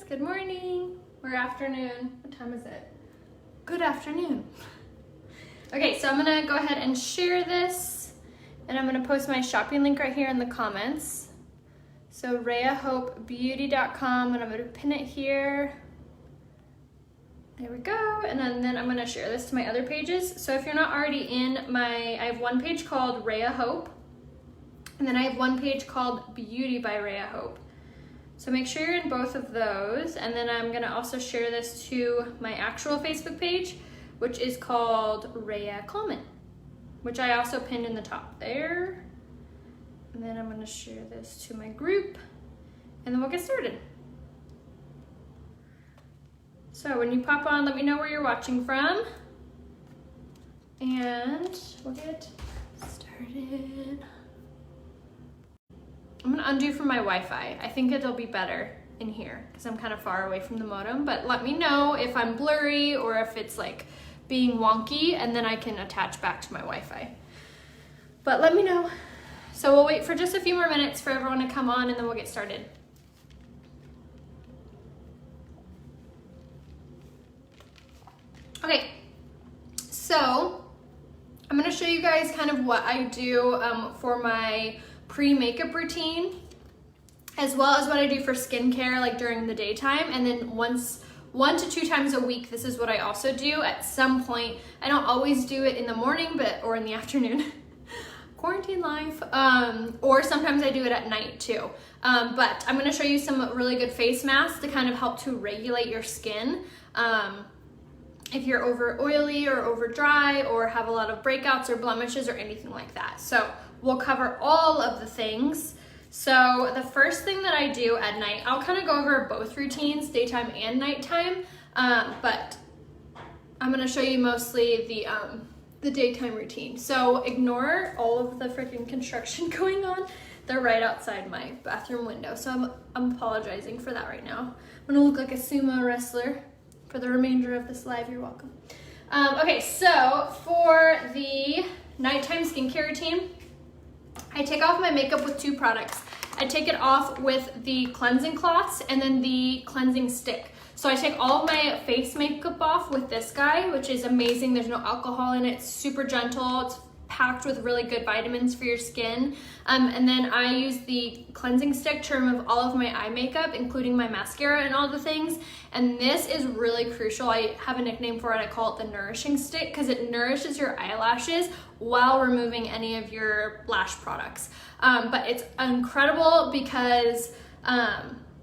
Good morning or afternoon. What time is it? Good afternoon. Okay, so I'm gonna go ahead and share this, and I'm gonna post my shopping link right here in the comments. So RheaHopeBeauty.com, and I'm gonna pin it here. There we go, and then I'm gonna share this to my other pages. So if you're not already in I have one page called Rhea Hope, and then I have one page called Beauty by Rhea Hope. So make sure you're in both of those, and then I'm gonna also share this to my actual Facebook page, which is called Rhea Coleman, which I also pinned in the top there. And then I'm gonna share this to my group, and then we'll get started. So when you pop on, let me know where you're watching from, and we'll get started. I'm gonna undo from my Wi-Fi. I think it'll be better in here because I'm kind of far away from the modem, but let me know if I'm blurry or if it's like being wonky, and then I can attach back to my Wi-Fi. But let me know. So we'll wait for just a few more minutes for everyone to come on, and then we'll get started. Okay, so I'm gonna show you guys kind of what I do for my pre-makeup routine, as well as what I do for skincare like during the daytime, and then 1 to 2 times a week, this is what I also do at some point. I don't always do it in the morning or in the afternoon. Quarantine life, or sometimes I do it at night too. But I'm gonna show you some really good face masks to kind of help to regulate your skin. If you're over oily or over dry or have a lot of breakouts or blemishes or anything like that. So we'll cover all of the things. So the first thing that I do at night, I'll kind of go over both routines, daytime and nighttime, but I'm gonna show you mostly the daytime routine. So ignore all of the freaking construction going on. They're right outside my bathroom window, so I'm apologizing for that right now. I'm gonna look like a sumo wrestler for the remainder of this live. You're welcome. Okay, so for the nighttime skincare routine, I take off my makeup with 2 products. I take it off with the cleansing cloths and then the cleansing stick. So I take all of my face makeup off with this guy, which is amazing. There's no alcohol in it. It's super gentle. It's packed with really good vitamins for your skin. And then I use the cleansing stick to remove all of my eye makeup, including my mascara and all the things. And this is really crucial. I have a nickname for it. I call it the nourishing stick because it nourishes your eyelashes while removing any of your lash products. But it's incredible because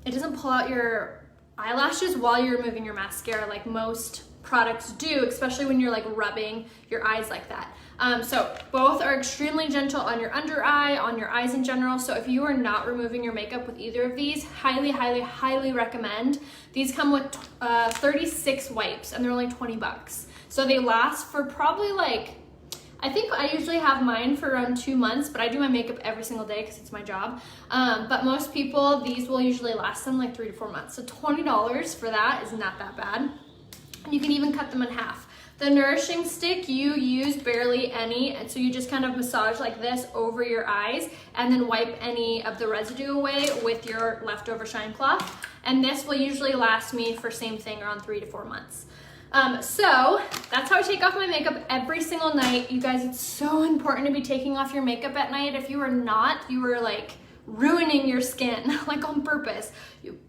it doesn't pull out your eyelashes while you're removing your mascara like most products do, especially when you're like rubbing your eyes like that. So both are extremely gentle on your under eye, on your eyes in general. So if you are not removing your makeup with either of these, highly, highly, highly recommend. These come with 36 wipes, and they're only 20 bucks. So they last for probably like, I think I usually have mine for around 2 months, but I do my makeup every single day because it's my job. But most people, these will usually last them like 3 to 4 months. So $20 for that is not that bad. You can even cut them in half. The nourishing stick, you use barely any, and so you just kind of massage like this over your eyes and then wipe any of the residue away with your leftover shine cloth. And this will usually last me for same thing around 3 to 4 months. So that's how I take off my makeup every single night. You guys, it's so important to be taking off your makeup at night. If you are not, you are like ruining your skin, like on purpose.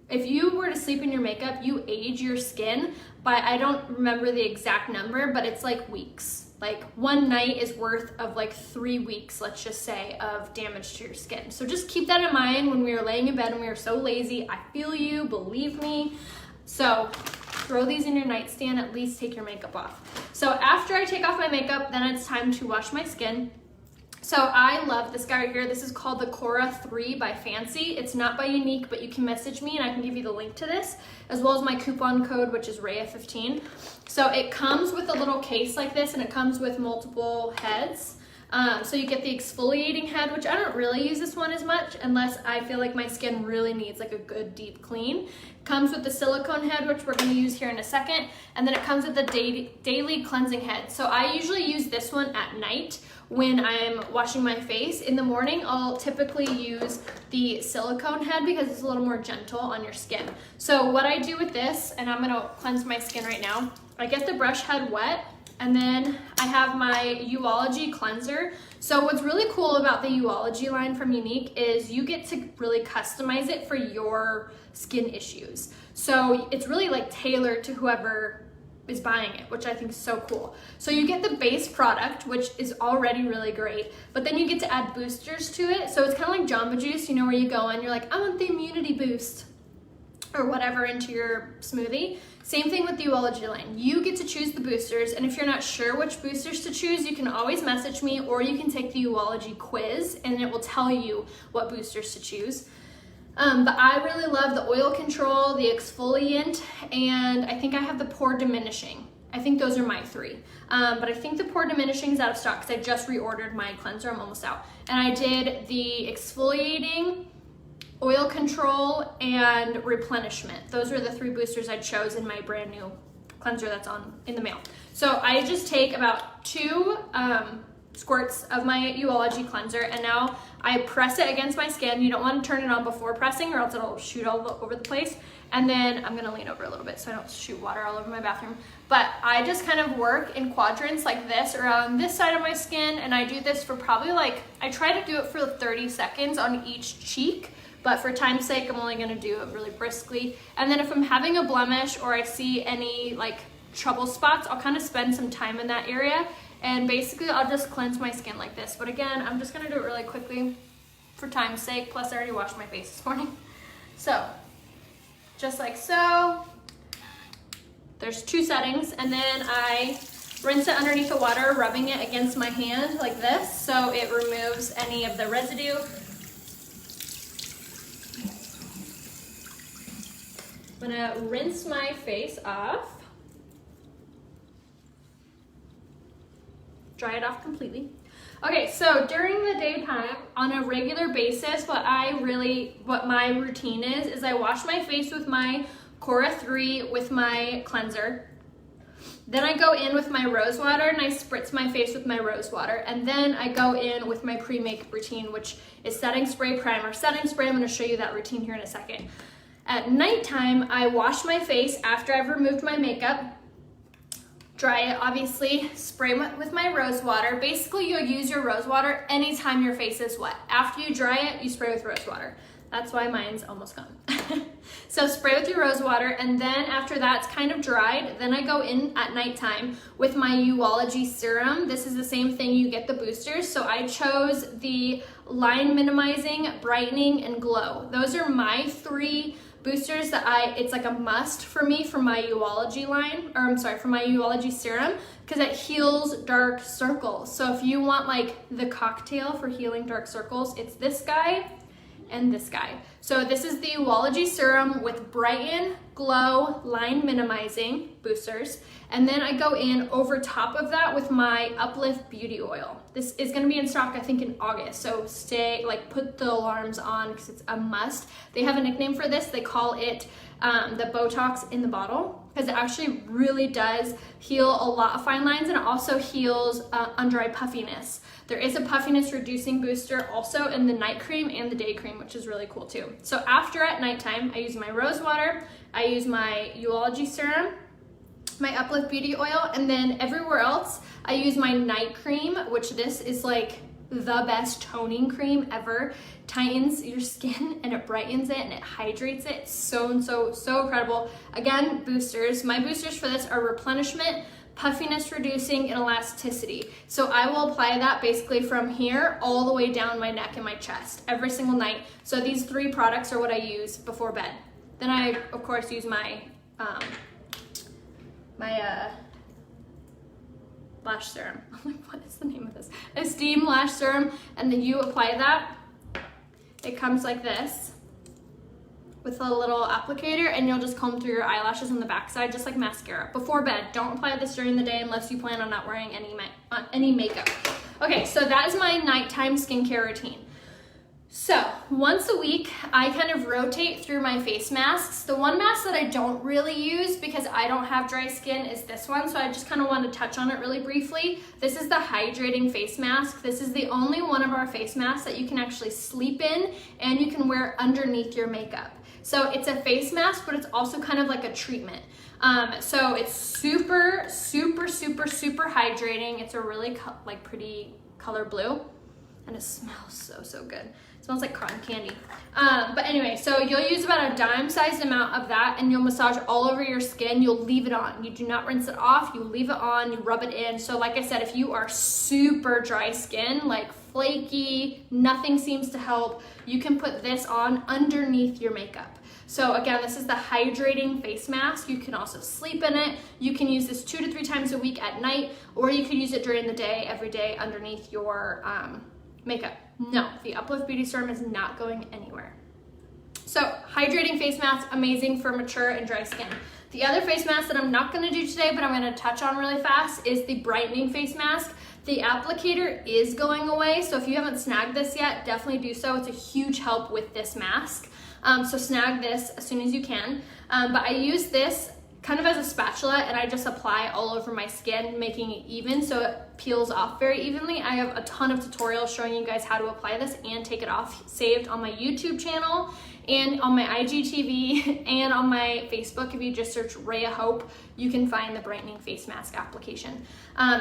If you were to sleep in your makeup, you age your skin by, I don't remember the exact number, but it's like weeks. Like one night is worth of like 3 weeks, let's just say, of damage to your skin. So just keep that in mind when we are laying in bed and we are so lazy. I feel you, believe me. So throw these in your nightstand, at least take your makeup off. So after I take off my makeup, then it's time to wash my skin. So I love this guy right here. This is called the Cora 3 by Fancy. It's not by Unique, but you can message me and I can give you the link to this, as well as my coupon code, which is Rhea15. So it comes with a little case like this, and it comes with multiple heads. So you get the exfoliating head, which I don't really use this one as much unless I feel like my skin really needs like a good deep clean. Comes with the silicone head, which we're going to use here in a second, and then it comes with the daily cleansing head. So I usually use this one at night when I'm washing my face. In the morning, I'll typically use the silicone head because it's a little more gentle on your skin. So what I do with this, and I'm going to cleanse my skin right now, I get the brush head wet, and then I have my youology cleanser. So what's really cool about the youology line from Younique is you get to really customize it for your skin issues. So it's really like tailored to whoever is buying it, which I think is so cool. So you get the base product, which is already really great, but then you get to add boosters to it. So it's kind of like Jamba Juice, you know, where you go and you're like, I want the immunity boost or whatever into your smoothie. Same thing with the youology line. You get to choose the boosters, and if you're not sure which boosters to choose, you can always message me, or you can take the youology quiz and it will tell you what boosters to choose. But I really love the oil control, the exfoliant, and I think I have the pore diminishing. I think those are my three. But I think the pore diminishing is out of stock because I just reordered my cleanser. I'm almost out. And I did the exfoliating, oil control, and replenishment. Those were the three boosters I chose in my brand new cleanser that's in the mail. So I just take about 2 squirts of my youology cleanser, and now I press it against my skin. You don't want to turn it on before pressing or else it'll shoot all over the place. And then I'm gonna lean over a little bit so I don't shoot water all over my bathroom. But I just kind of work in quadrants like this around this side of my skin, and I do this for probably I try to do it for 30 seconds on each cheek, but for time's sake, I'm only gonna do it really briskly. And then if I'm having a blemish or I see any trouble spots, I'll kind of spend some time in that area. And basically, I'll just cleanse my skin like this. But again, I'm just gonna do it really quickly for time's sake. Plus, I already washed my face this morning. So, just like so. There's 2 settings, and then I rinse it underneath the water, rubbing it against my hand like this, so it removes any of the residue. I'm gonna rinse my face off. Dry it off completely. Okay, so during the daytime, on a regular basis, what my routine is I wash my face with my Cora 3 with my cleanser. Then I go in with my rose water and I spritz my face with my rose water. And then I go in with my pre-makeup routine, which is setting spray, primer, setting spray. I'm gonna show you that routine here in a second. At nighttime, I wash my face after I've removed my makeup. Dry it, obviously, spray with my rose water. Basically, you'll use your rose water anytime your face is wet. After you dry it, you spray with rose water. That's why mine's almost gone. So spray with your rose water, and then after that's kind of dried, then I go in at nighttime with my youology serum. This is the same thing, you get the boosters. So I chose the line minimizing, brightening, and glow. Those are my 3 boosters that it's like a must for me for my youology line, or I'm sorry, for my youology serum, because it heals dark circles. So if you want the cocktail for healing dark circles, it's this guy and this guy. So this is the youology serum with brighten, glow, line minimizing boosters, and then I go in over top of that with my uplift beauty oil. This is going to be in stock I think in August, so put the alarms on because it's a must. They have a nickname for this. They call it the Botox in the bottle, because it actually really does heal a lot of fine lines, and it also heals under eye puffiness. There is a puffiness reducing booster also in the night cream and the day cream, which is really cool too. So after at nighttime, I use my rose water, I use my youology serum, my uplift beauty oil, and then everywhere else, I use my night cream, which this is the best toning cream ever. Tightens your skin and it brightens it and it hydrates it. It's so incredible. Again, boosters. My boosters for this are replenishment, puffiness reducing, and elasticity. So I will apply that basically from here all the way down my neck and my chest every single night. So these 3 products are what I use before bed. Then I, of course, use my lash serum. What is the name of this? Esteem lash serum. And then you apply that. It comes like this with a little applicator, and you'll just comb through your eyelashes on the backside just like mascara before bed. Don't apply this during the day unless you plan on not wearing any makeup. Okay, so that is my nighttime skincare routine. So once a week, I kind of rotate through my face masks. The one mask that I don't really use because I don't have dry skin is this one, so I just kind of want to touch on it really briefly. This is the hydrating face mask. This is the only one of our face masks that you can actually sleep in and you can wear underneath your makeup. So it's a face mask, but it's also kind of like a treatment. So it's super, super, super, super hydrating. It's a really pretty color blue, and it smells so, so good. It smells like cotton candy. But anyway, so you'll use about a dime-sized amount of that, and you'll massage all over your skin. You'll leave it on. You do not rinse it off. You leave it on. You rub it in. So like I said, if you are super dry skin, like flaky, nothing seems to help, you can put this on underneath your makeup. So again, this is the hydrating face mask. You can also sleep in it. You can use this 2 to 3 times a week at night, or you can use it during the day, every day underneath your makeup. No, the Uplift Beauty Serum is not going anywhere. So hydrating face mask, amazing for mature and dry skin. The other face mask that I'm not gonna do today, but I'm gonna touch on really fast, is the brightening face mask. The applicator is going away, so if you haven't snagged this yet, definitely do so. It's a huge help with this mask. So snag this as soon as you can. But I use this kind of as a spatula, and I just apply all over my skin, making it even so it peels off very evenly. I have a ton of tutorials showing you guys how to apply this and take it off, saved on my YouTube channel and on my IGTV and on my Facebook. If you just search Rhea Hope, you can find the brightening face mask application.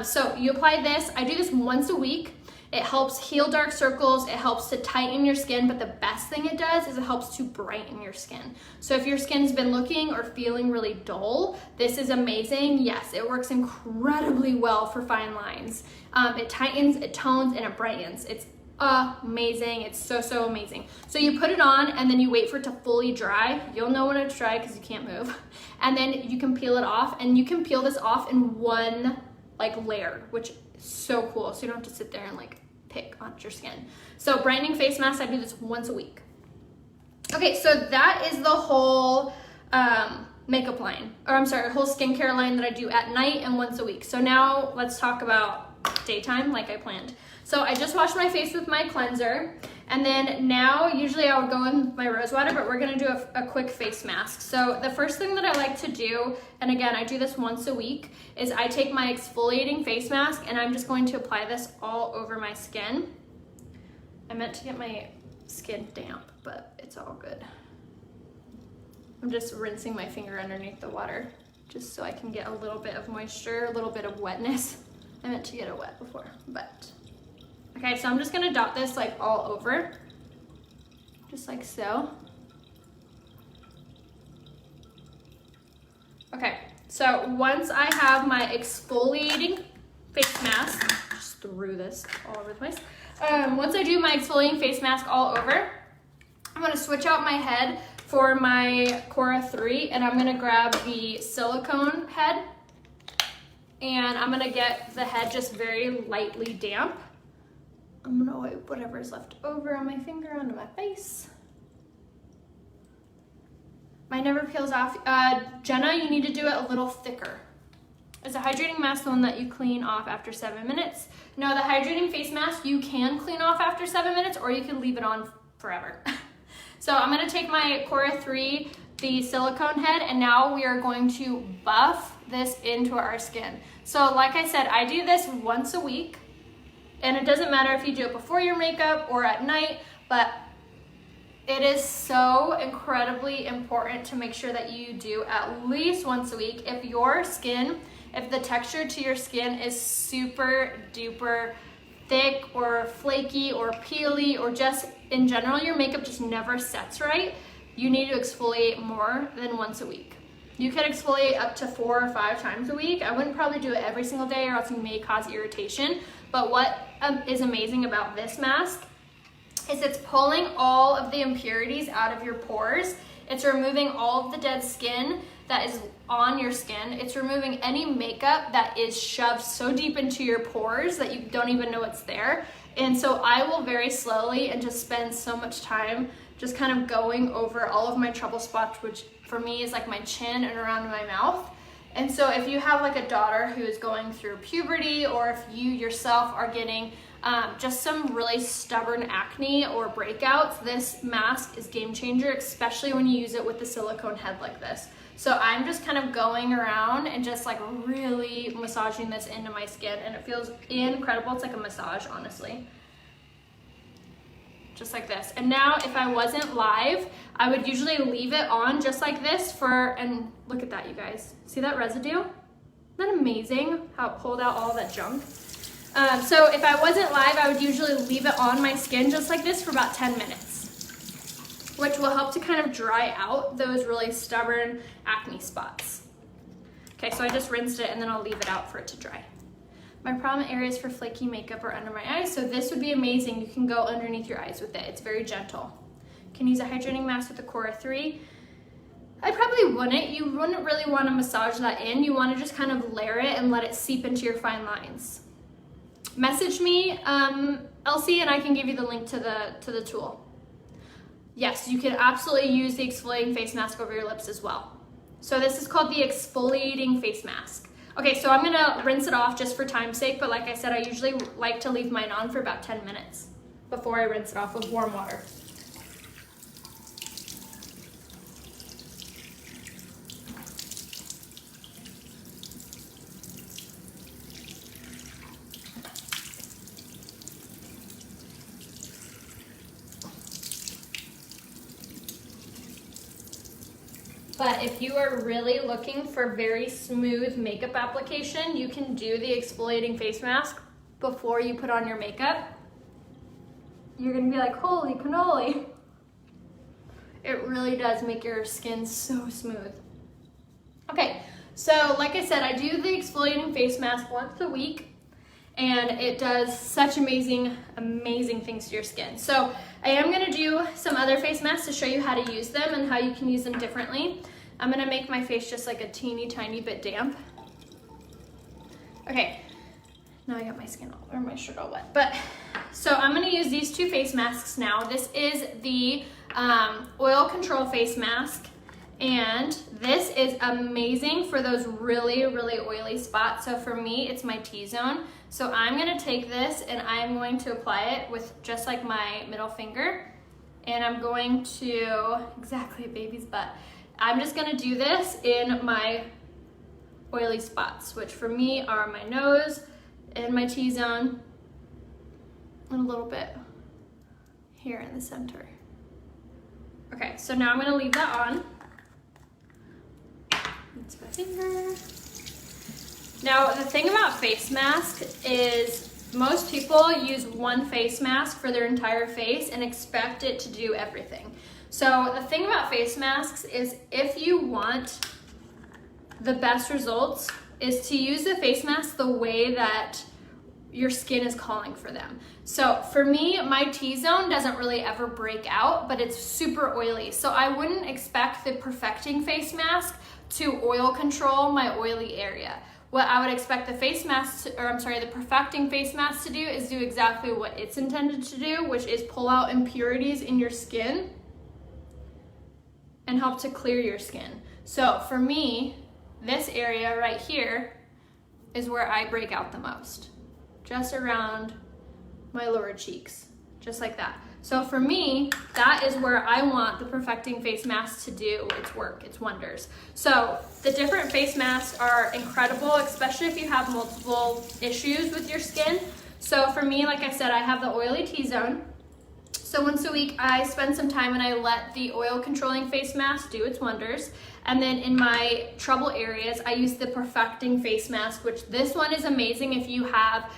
So you apply this. I do this once a week. It helps heal dark circles, it helps to tighten your skin, but the best thing it does is it helps to brighten your skin. So if your skin's been looking or feeling really dull, this is amazing. Yes, it works incredibly well for fine lines. It tightens, it tones, and it brightens. It's amazing. It's so, so amazing. So you put it on and then you wait for it to fully dry. You'll know when it's dry because you can't move. And then you can peel it off, and you can peel this off in one layer, which is so cool. So you don't have to sit there and pick on your skin. So brightening face mask, I do this once a week. Okay, so that is the whole makeup line, or I'm sorry, whole skincare line that I do at night and once a week. So now let's talk about daytime like I planned. So I just washed my face with my cleanser, and then now usually I would go in with my rose water, but we're gonna do a quick face mask. So the first thing that I like to do, and again, I do this once a week, is I take my exfoliating face mask and I'm just going to apply this all over my skin. I meant to get my skin damp, but it's all good. I'm just rinsing my finger underneath the water just so I can get a little bit of moisture, a little bit of wetness. I meant to get it wet before, but. Okay, so I'm just gonna dot this all over, just like so. Okay, so once I have my exfoliating face mask, just threw this all over the place. Once I do my exfoliating face mask all over, I'm gonna switch out my head for my Cora 3, and I'm gonna grab the silicone head, and I'm gonna get the head just very lightly damp. I'm gonna wipe whatever is left over on my finger onto my face. Mine never peels off. Jenna, you need to do it a little thicker. Is a hydrating mask the one that you clean off after 7 minutes? No, the hydrating face mask you can clean off after 7 minutes, or you can leave it on forever. So I'm gonna take my Cora 3, the silicone head, and now we are going to buff this into our skin. So like I said, I do this once a week. And it doesn't matter if you do it before your makeup or at night, but it is so incredibly important to make sure that you do at least once a week. If your skin, if the texture to your skin is super duper thick or flaky or peely, or just in general your makeup just never sets right, you need to exfoliate more than once a week. You can exfoliate up to 4 or 5 times a week. I wouldn't probably do it every single day, or else you may cause irritation. But what is amazing about this mask is it's pulling all of the impurities out of your pores. It's removing all of the dead skin that is on your skin. It's removing any makeup that is shoved so deep into your pores that you don't even know it's there. And so I will very slowly and just spend so much time just kind of going over all of my trouble spots, which for me is my chin and around my mouth. And so if you have like a daughter who's going through puberty, or if you yourself are getting just some really stubborn acne or breakouts, this mask is game changer, especially when you use it with the silicone head like this. So I'm just kind of going around and just like really massaging this into my skin, and it feels incredible. It's like a massage, honestly. Just like this. And now if I wasn't live, I would usually leave it on just like this and look at that, you guys. See that residue? Isn't that amazing how it pulled out all that junk? So if I wasn't live, I would usually leave it on my skin just like this for about 10 minutes, which will help to kind of dry out those really stubborn acne spots. Okay, so I just rinsed it and then I'll leave it out for it to dry. My problem areas for flaky makeup are under my eyes, so this would be amazing. You can go underneath your eyes with it. It's very gentle. Can use a hydrating mask with the Core 3. I probably wouldn't. You wouldn't really want to massage that in. You want to just kind of layer it and let it seep into your fine lines. Message me, Elsie, and I can give you the link to the tool. Yes, you can absolutely use the exfoliating face mask over your lips as well. So this is called the exfoliating face mask. Okay, so I'm gonna rinse it off just for time's sake, but like I said, I usually like to leave mine on for about 10 minutes before I rinse it off with warm water. But if you are really looking for very smooth makeup application, you can do the exfoliating face mask before you put on your makeup. You're gonna be like, holy cannoli. It really does make your skin so smooth. Okay, so like I said, I do the exfoliating face mask once a week, and it does such amazing things to your skin. So I am gonna do some other face masks to show you how to use them and how you can use them differently. I'm gonna make my face just like a teeny tiny bit damp. Okay, now I got my skin all, or my shirt all wet. But so I'm gonna use these two face masks now. This is the oil control face mask, and this is amazing for those really oily spots. So for me, it's my T-zone. So I'm gonna take this and I'm going to apply it with just like my middle finger, and I'm going to, exactly, baby's butt. I'm just gonna do this in my oily spots, which for me are my nose and my T-zone, and a little bit here in the center. Okay, so now I'm gonna leave that on. That's my finger. Now, the thing about face mask is most people use one face mask for their entire face and expect it to do everything. So the thing about face masks is if you want the best results is to use the face mask the way that your skin is calling for them. So for me, my T-zone doesn't really ever break out, but it's super oily. So I wouldn't expect the perfecting face mask to oil control my oily area. What I would expect the face mask, the perfecting face mask to do is do exactly what it's intended to do, which is pull out impurities in your skin and help to clear your skin. So for me, this area right here is where I break out the most, just around my lower cheeks, just like that. So for me, that is where I want the perfecting face mask to do its work, its wonders. So the different face masks are incredible, especially if you have multiple issues with your skin. So for me, like I said, I have the oily T-zone. So once a week, I spend some time and I let the oil controlling face mask do its wonders. And then in my trouble areas, I use the perfecting face mask, which this one is amazing if you have,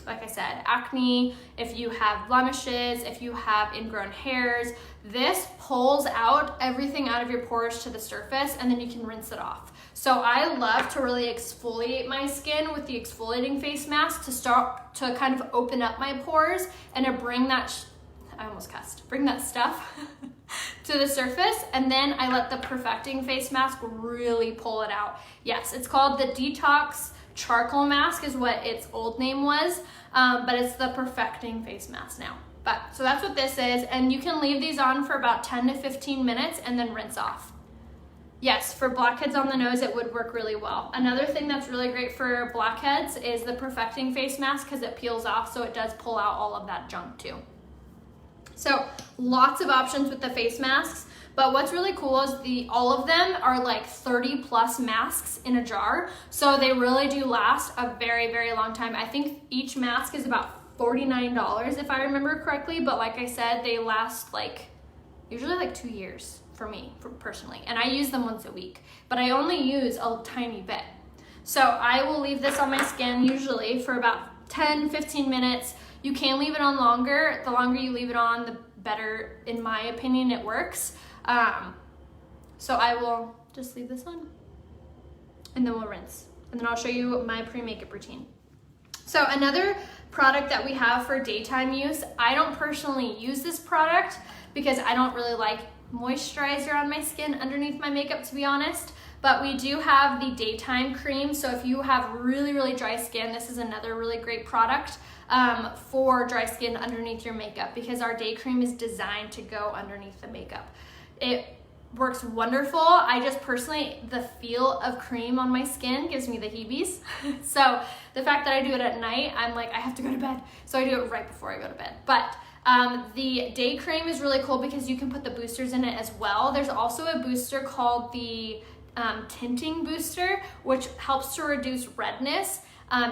like I said, acne, if you have blemishes, if you have ingrown hairs. This pulls out everything out of your pores to the surface, and then you can rinse it off. So I love to really exfoliate my skin with the exfoliating face mask to start to kind of open up my pores and to bring that, I almost cussed, bring that stuff to the surface, and then I let the perfecting face mask really pull it out. Yes, it's called the Detox Charcoal Mask is what its old name was, but it's the perfecting face mask now. But so that's what this is, and you can leave these on for about 10 to 15 minutes and then rinse off. Yes, for blackheads on the nose, it would work really well. Another thing that's really great for blackheads is the perfecting face mask because it peels off, so it does pull out all of that junk too. So lots of options with the face masks, but what's really cool is all of them are like 30 plus masks in a jar. So they really do last a very, very long time. I think each mask is about $49 if I remember correctly, but like I said, they last usually like 2 years for me, personally. And I use them once a week, but I only use a tiny bit. So I will leave this on my skin usually for about 10, 15 minutes. You can leave it on longer. The longer you leave it on, the better, in my opinion, it works. So I will just leave this on and then we'll rinse. And then I'll show you my pre-makeup routine. So another product that we have for daytime use, I don't personally use this product because I don't really like moisturizer on my skin underneath my makeup, to be honest. But we do have the daytime cream. So if you have really, really dry skin, this is another really great product for dry skin underneath your makeup because our day cream is designed to go underneath the makeup. It works wonderful. I just personally, the feel of cream on my skin gives me the heebies. So the fact that I do it at night, I'm like, I have to go to bed. So I do it right before I go to bed. But the day cream is really cool because you can put the boosters in it as well. There's also a booster called the tinting booster, which helps to reduce redness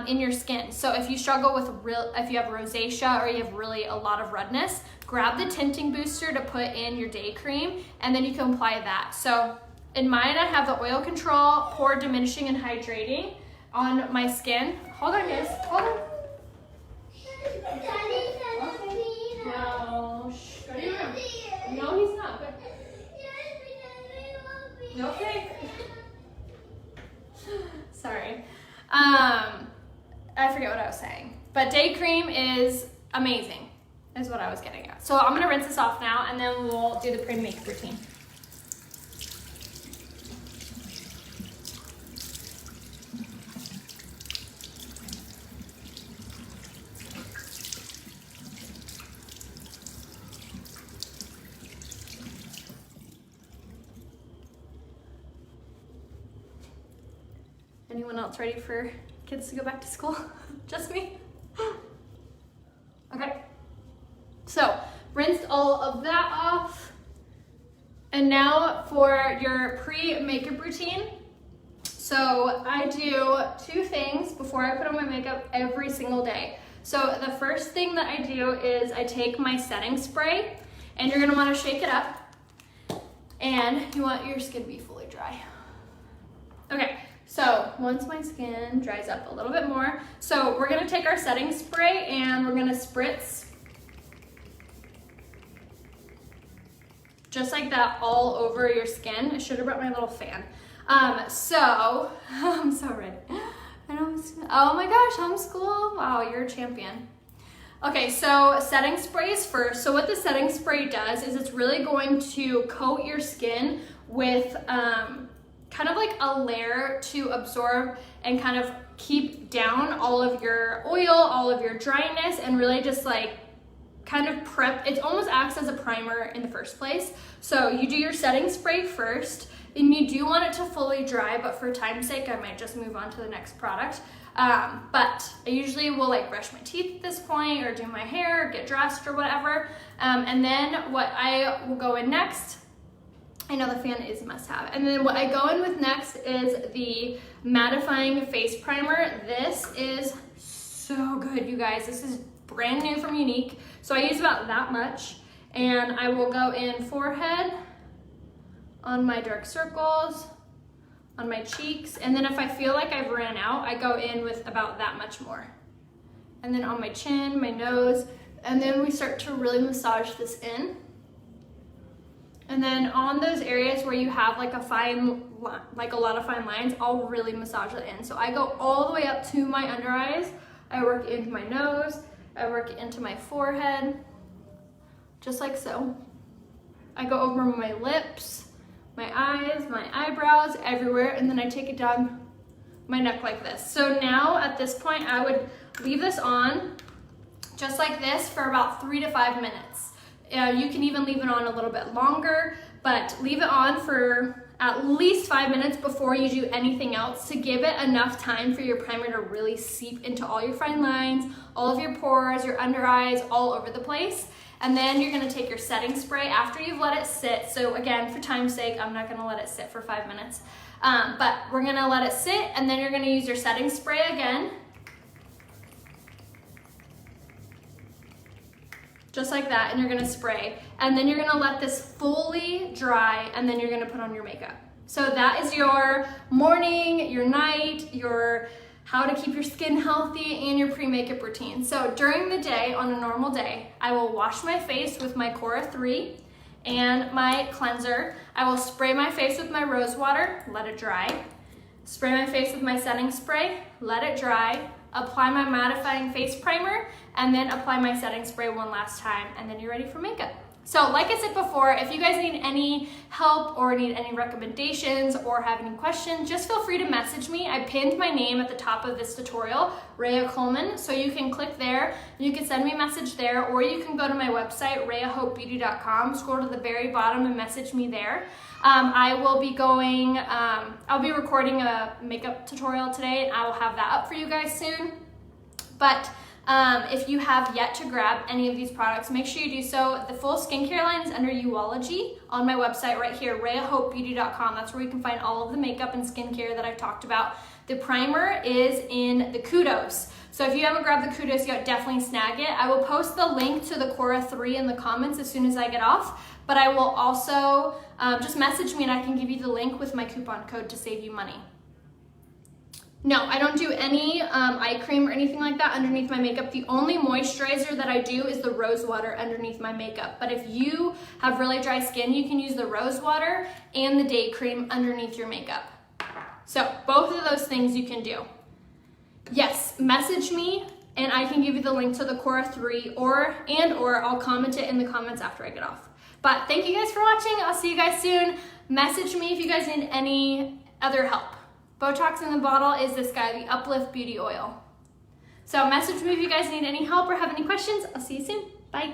in your skin. So if you struggle with if you have rosacea or you have really a lot of redness, grab the tinting booster to put in your day cream and then you can apply that. So in mine, I have the oil control, pore diminishing and hydrating on my skin. Hold on guys, hold on. No, shh, go to your room. No, he's not. But... Okay. Sorry. I forget what I was saying. But day cream is amazing, is what I was getting at. So I'm gonna rinse this off now and then we'll do the pre-makeup routine. Anyone else ready for kids to go back to school? Just me? Okay. So, rinsed all of that off. And now for your pre-makeup routine. So I do 2 things before I put on my makeup every single day. So the first thing that I do is I take my setting spray and you're gonna wanna shake it up and you want your skin to be fully dry. Okay. So once my skin dries up a little bit more, so we're gonna take our setting spray and we're gonna spritz just like that all over your skin. I should have brought my little fan. I'm so ready. Oh my gosh, homeschool. Wow, you're a champion. Okay, so setting sprays first. So what the setting spray does is it's really going to coat your skin with kind of like a layer to absorb and kind of keep down all of your oil, all of your dryness, and really just like kind of prep. It almost acts as a primer in the first place. So you do your setting spray first, and you do want it to fully dry, but for time's sake, I might just move on to the next product. But I usually will like brush my teeth at this point or do my hair, or get dressed or whatever. And then what I will go in next, I know the fan is a must-have. And then what I go in with next is the mattifying face primer. This is so good, you guys. This is brand new from Unique. So I use about that much. And I will go in forehead, on my dark circles, on my cheeks. And then if I feel like I've ran out, I go in with about that much more. And then on my chin, my nose, and then we start to really massage this in. And then on those areas where you have like a lot of fine lines, I'll really massage it in. So I go all the way up to my under eyes. I work into my nose. I work into my forehead, just like so. I go over my lips, my eyes, my eyebrows, everywhere, and then I take it down my neck like this. So now at this point, I would leave this on just like this for about 3 to 5 minutes. You can even leave it on a little bit longer, but leave it on for at least 5 minutes before you do anything else to give it enough time for your primer to really seep into all your fine lines, all of your pores, your under eyes, all over the place. And then you're gonna take your setting spray after you've let it sit. So again, for time's sake, I'm not gonna let it sit for 5 minutes. But we're gonna let it sit, and then you're gonna use your setting spray again. Just like that, and you're gonna spray. And then you're gonna let this fully dry, and then you're gonna put on your makeup. So that is your morning, your night, your how to keep your skin healthy, and your pre-makeup routine. So during the day, on a normal day, I will wash my face with my Cora 3 and my cleanser. I will spray my face with my rose water, let it dry. Spray my face with my setting spray, let it dry. Apply my mattifying face primer, and then apply my setting spray one last time, and then you're ready for makeup. So like I said before, if you guys need any help or need any recommendations or have any questions, just feel free to message me. I pinned my name at the top of this tutorial, Rhea Coleman, so you can click there. You can send me a message there, or you can go to my website, rheahopebeauty.com, scroll to the very bottom and message me there. I will be going, I'll be recording a makeup tutorial today, and I will have that up for you guys soon. But if you have yet to grab any of these products, make sure you do so. The full skincare line is under youology on my website right here, rheahopebeauty.com. That's where you can find all of the makeup and skincare that I've talked about. The primer is in the Kudos. So if you haven't grabbed the Kudos yet, definitely snag it. I will post the link to the Cora 3 in the comments as soon as I get off, but I will also just message me and I can give you the link with my coupon code to save you money. No, I don't do any eye cream or anything like that underneath my makeup. The only moisturizer that I do is the rose water underneath my makeup. But if you have really dry skin, you can use the rose water and the day cream underneath your makeup. So both of those things you can do. Yes, message me and I can give you the link to the Cora 3 or I'll comment it in the comments after I get off. But thank you guys for watching. I'll see you guys soon. Message me if you guys need any other help. Botox in the bottle is this guy, the Uplift Beauty Oil. So message me if you guys need any help or have any questions. I'll see you soon. Bye.